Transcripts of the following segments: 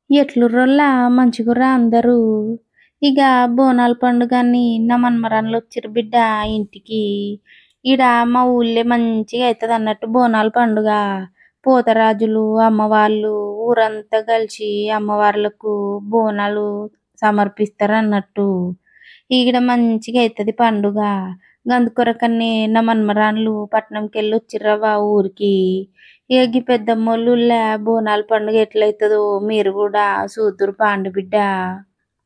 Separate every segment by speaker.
Speaker 1: ఎట్లుర్రోల్లా మంచిగుర్రా అందరూ. ఇక బోనాల పండుగని నా మన్మరాన్లు వచ్చిర్రు బిడ్డ ఇంటికి. ఈడ మా ఊళ్ళే మంచిగా అవుతుంది అన్నట్టు బోనాల పండుగ. పోతరాజులు అమ్మవాళ్ళు ఊరంతా కలిసి అమ్మవార్లకు బోనాలు సమర్పిస్తారు అన్నట్టు. ఈడ మంచిగా అవుతుంది పండుగ. గందుకొరకనే నా మన్మరాన్లు పట్నంకి వెళ్ళి వచ్చిర్రవ్వ ఊరికి. ఇక గీ పెద్దమ్మోళ్ళ బోనాల పండుగ ఎట్లయితుందో మీరు కూడా చూద్దురు పాండు బిడ్డ.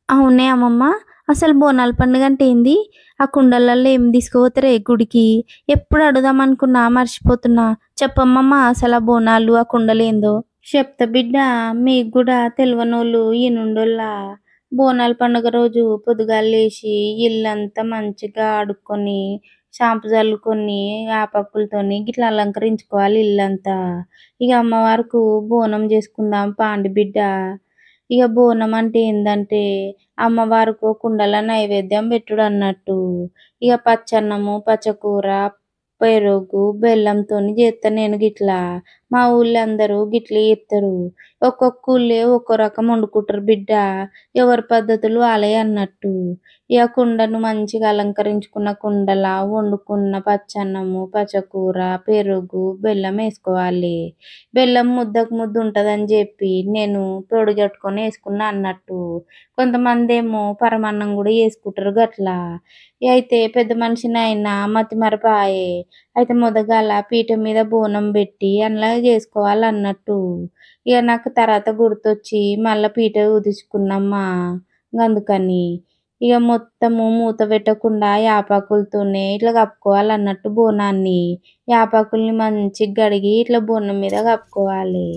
Speaker 1: అవునే అమ్మమ్మ, అసలు బోనాల పండుగ అంటే ఏంది? ఆ కుండలలో ఏం తీసుకుపోతారే గుడికి? ఎప్పుడు అడుగుదాం అనుకున్నా మర్చిపోతున్నా. చెప్పమ్మమ్మ అసలు ఆ బోనాలు ఆ కుండలు ఏందో. చెప్తా బిడ్డ, మీకు కూడా తెలియనోళ్ళు ఈనుండోళ్ళ. బోనాల పండుగ రోజు పొద్దుగాల లేచి ఇల్లంతా మంచిగా ఆడుకొని షాంపు చల్లుకొని ఆపక్కులతోని గిట్లా అలంకరించుకోవాలి ఇల్లంతా. ఇక అమ్మవారికి బోనం చేసుకుందాం పాండి బిడ్డ. ఇక బోనం అంటే ఏందంటే అమ్మవారికి కుండల నైవేద్యం పెట్టుడు అన్నట్టు. ఇక పచ్చన్నము పచ్చకూర పెరుగు బెల్లంతోని చేస్తా నేను గిట్లా. మా ఊళ్ళో అందరూ గిట్లే చేస్తారు. ఒక్కొక్క ఊళ్ళే ఒక్కో రకం వండుకుంటారు బిడ్డ. ఎవరి పద్ధతులు వాళ్ళే అన్నట్టు. ఇక కుండను మంచిగా అలంకరించుకున్న కుండల వండుకున్న పచ్చన్నము పచ్చకూర పెరుగు బెల్లం వేసుకోవాలి. బెల్లం ముద్దకు ముద్ద ఉంటుందని చెప్పి నేను తోడుగట్టుకొని వేసుకున్నా అన్నట్టు. కొంతమంది ఏమో పరమాన్నం కూడా వేసుకుంటారు గట్లా. అయితే పెద్ద మనిషిని అయినా మతి మరపాయే. అయితే మొదగాల పీట మీద బోనం పెట్టి అందులో చేసుకోవాలన్నట్టు. ఇక నాకు తర్వాత గుర్తొచ్చి మళ్ళీ పీట కుదుర్చుకున్నమ్మా. అందుకని ఇక మొత్తము మూత పెట్టకుండా యాపాకులతోనే ఇట్లా కప్పుకోవాలన్నట్టు బోనాన్ని. యాపాకుల్ని మంచిగా కడిగి ఇట్లా బోనం మీద కప్పుకోవాలి.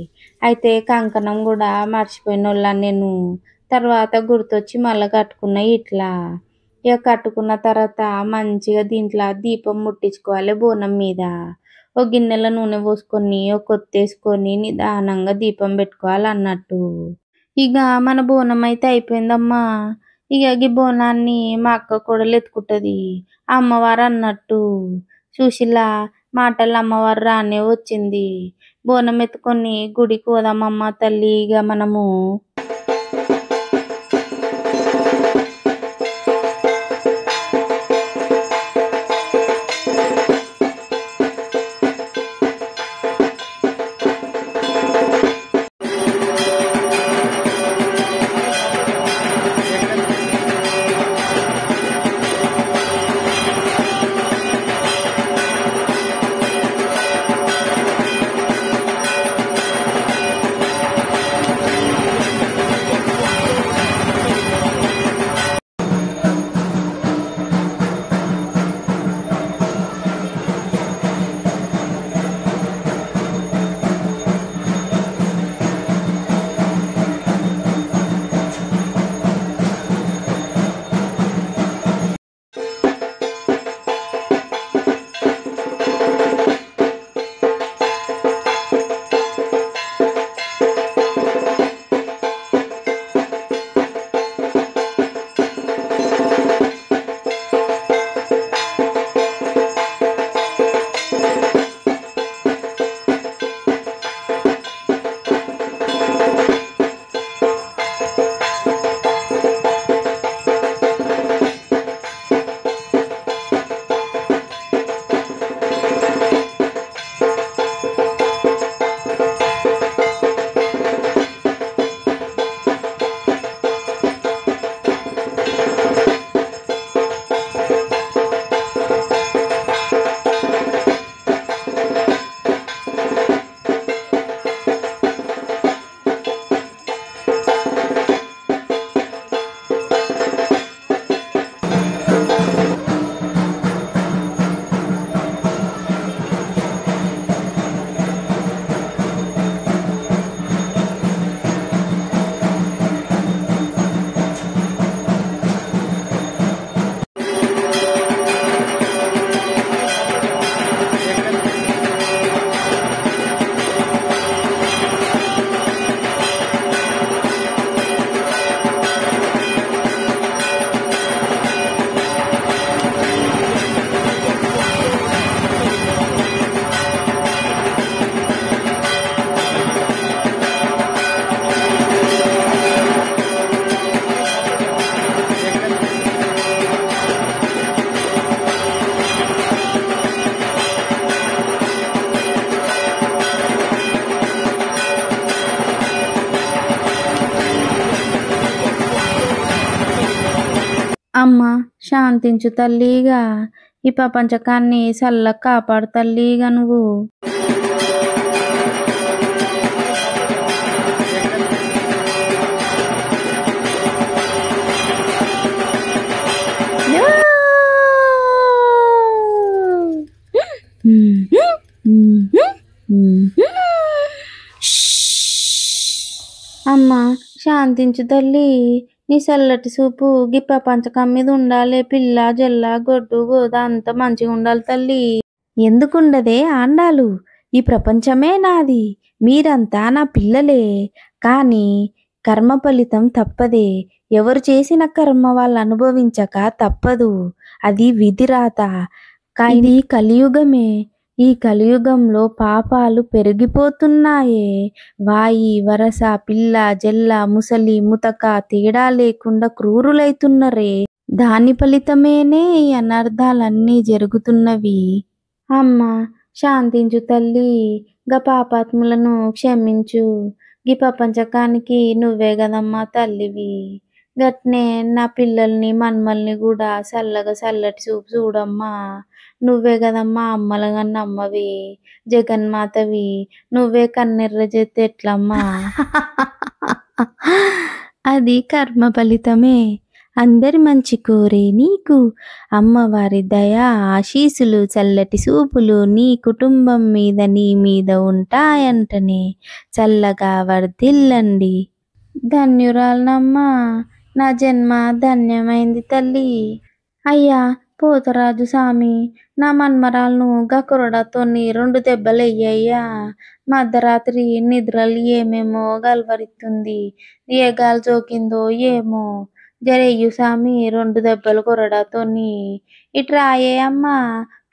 Speaker 1: అయితే కంకణం కూడా మర్చిపోయిన వాళ్ళని నేను. తర్వాత గుర్తొచ్చి మళ్ళీ కట్టుకున్న ఇట్లా. ఇక కట్టుకున్న తర్వాత మంచిగా దీంట్లో దీపం ముట్టించుకోవాలి బోనం మీద. ఒక గిన్నెలో నూనె పోసుకొని ఒక కొత్తేసుకొని నిదానంగా దీపం పెట్టుకోవాలి అన్నట్టు. ఇక మన బోనం అయితే అయిపోయిందమ్మా. ఇక ఈ బోనాన్ని మా అక్క కోడలు ఎత్తుకుంటుంది అమ్మవారు అన్నట్టు. చూసిలా మాటలు అమ్మవారు రానే వచ్చింది. బోనం ఎత్తుకొని గుడికి పోదామమ్మ తల్లి ఇక మనము. అమ్మ శాంతించు తల్లిగా ఈ ప్రపంచకాన్ని చల్లగా కాపాడు తల్లిగా నువ్వు. అమ్మ శాంతించు తల్లి, నీ చల్లటి చూపు గీ ప్రపంచకం మీద ఉండాలి. పిల్ల జల్ల గొడ్డు గోద అంత మంచిగా ఉండాలి తల్లి. ఎందుకుండదే ఆండాలు, ఈ ప్రపంచమే నాది, మీరంతా నా పిల్లలే. కానీ కర్మ ఫలితం తప్పదే. ఎవరు చేసిన కర్మ వాళ్ళు అనుభవించక తప్పదు. అది విధిరాత. ఇది కలియుగమే. ఈ కలియుగంలో పాపాలు పెరిగిపోతున్నాయే. వాయి వరస పిల్ల జల్ల ముసలి ముతక తేడా లేకుండా క్రూరులైతున్నరే. దాని ఫలితమేనే ఈ అనర్థాలన్నీ జరుగుతున్నవి. అమ్మ శాంతించు తల్లి, గా పాపాత్ములను క్షమించు. ఈ ప్రపంచకానికి నువ్వే కదమ్మా తల్లివి. గట్నే నా పిల్లల్ని మన్మల్ని కూడా చల్లటి చూపు చూడమ్మా. నువ్వే కదమ్మా అమ్మలుగా నమ్మవి, జగన్మాతవి. నువ్వే కన్నెర్ర చేస్తే ఎట్లమ్మా? అది కర్మ ఫలితమే. అందరి మంచి కోరే నీకు అమ్మవారి దయా ఆశీసులు చల్లటి చూపులు నీ కుటుంబం మీద నీ మీద ఉంటాయంటనే. చల్లగా వర్ధిల్లండి. ధన్యురాలనమ్మా, నా జన్మ ధన్యమైంది తల్లి. అయ్యా పోతరాజు స్వామి, నా మన్మరాలను గకురడతోని 2 దెబ్బలెయ్యయ్యా. మధ్యరాత్రి నిద్రలు ఏమేమో గల్వరిస్తుంది. ఏ గాలి జోకిందో ఏమో. జరెయ్యు స్వామి 2 దెబ్బలు కొరడాతోని. ఇట్రాయే అమ్మా,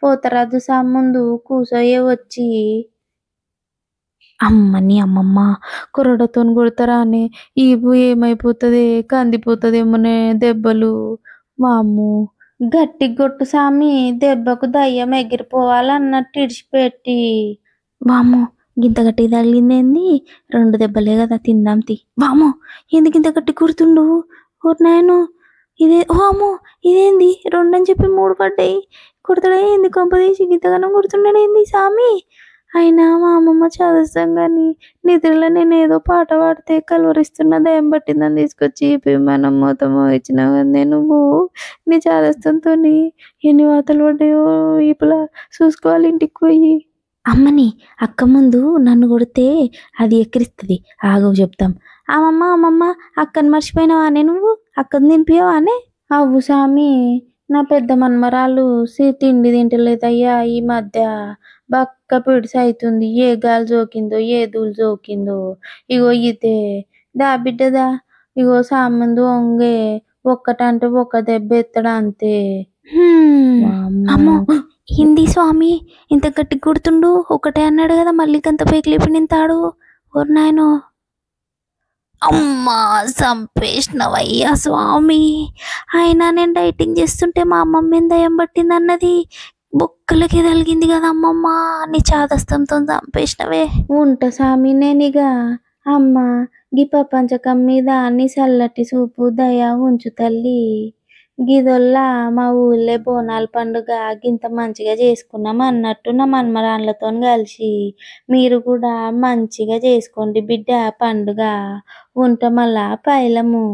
Speaker 1: పోతరాజు స్వామి ముందు కూసోయే వచ్చి. అమ్మని అమ్మమ్మ కొరడతో కొడతారానే, ఈపు ఏమైపోతుంది, కందిపోతుందేమోనే దెబ్బలు. వామ్ము గట్టి గొట్టు స్వామి, దెబ్బకు దయ్యం ఎగిరిపోవాలన్నట్టు ఇడిచిపెట్టి. వామ్మో గింత గట్టి తగిలిందేంది? 2 దెబ్బలే కదా, తిందాం తి. వామ్మో ఎందుకు ఇంత గట్టి కుడుతుండు? నేను ఇదే వామ్మో ఇదేంది 2 అని చెప్పి 3 పడ్డాయి. కుడతాడా ఏంది? కొంపదీసి గింతగానం కుడుతుండేంది స్వామి? అయినా మా అమ్మమ్మ చదువుతాం కానీ నిద్రలో నేను ఏదో పాట పాడితే కలవరిస్తున్న దయ్యం పట్టిందని తీసుకొచ్చి విమానం మొత్తం ఇచ్చినావు కదా నువ్వు. నీ చాదస్తంతో ఎన్ని వాతలు పడ్డాయో ఇప్పులా చూసుకోవాలి ఇంటికి పోయి. అమ్మని అక్క ముందు నన్ను కొడితే అది ఎక్కిరిస్తుంది. ఆగవు చెప్తాం. అమ్మమ్మ అక్కని మర్చిపోయినావానే నువ్వు? అక్కని దింపియావానే? అవ్వు స్వామి, నా పెద్ద మన్మరాలు తిండి తింటలేదయ్యా. ఈ మధ్య బక్క పిడిసి అవుతుంది. ఏ గాలి జోకిందో ఏ దూలు జోకిందో. ఇగో ఇదే దా బిడ్డదా, ఇగో సామందు వంగే ఒక్కటంటే ఒక దెబ్బ ఎత్తడా అంతే. అమ్మో హిందీ స్వామి ఇంత గట్టి కొడుతుండు. ఒకటే అన్నాడు కదా, మళ్ళీ కంత పైకి లేపి నింతాడు. ఓర్ నాయనో, అమ్మా చంపేసినవయ్యా స్వామి. అయినా నేను డైటింగ్ చేస్తుంటే మా అమ్మమ్మ ఏం దయ్యం పట్టింది అన్నది బొక్కలకి తలిగింది కదా అమ్మమ్మ. నీ చాదస్తంతో చంపేసినవే. ఉంట స్వామి నేనిగా. అమ్మ గీ ప్రపంచకం మీద నీ చల్లటి చూపు దయ ఉంచు తల్లి. గిదొల్లా మా ఊళ్ళే బోనాల పండుగ గింత మంచిగా చేసుకున్నాం అన్నట్టు నా మన్మరాన్లతో కలిసి మీరు కూడా మంచిగా చేసుకోండి బిడ్డ పండుగ. ఉంట మళ్ళా పైలము.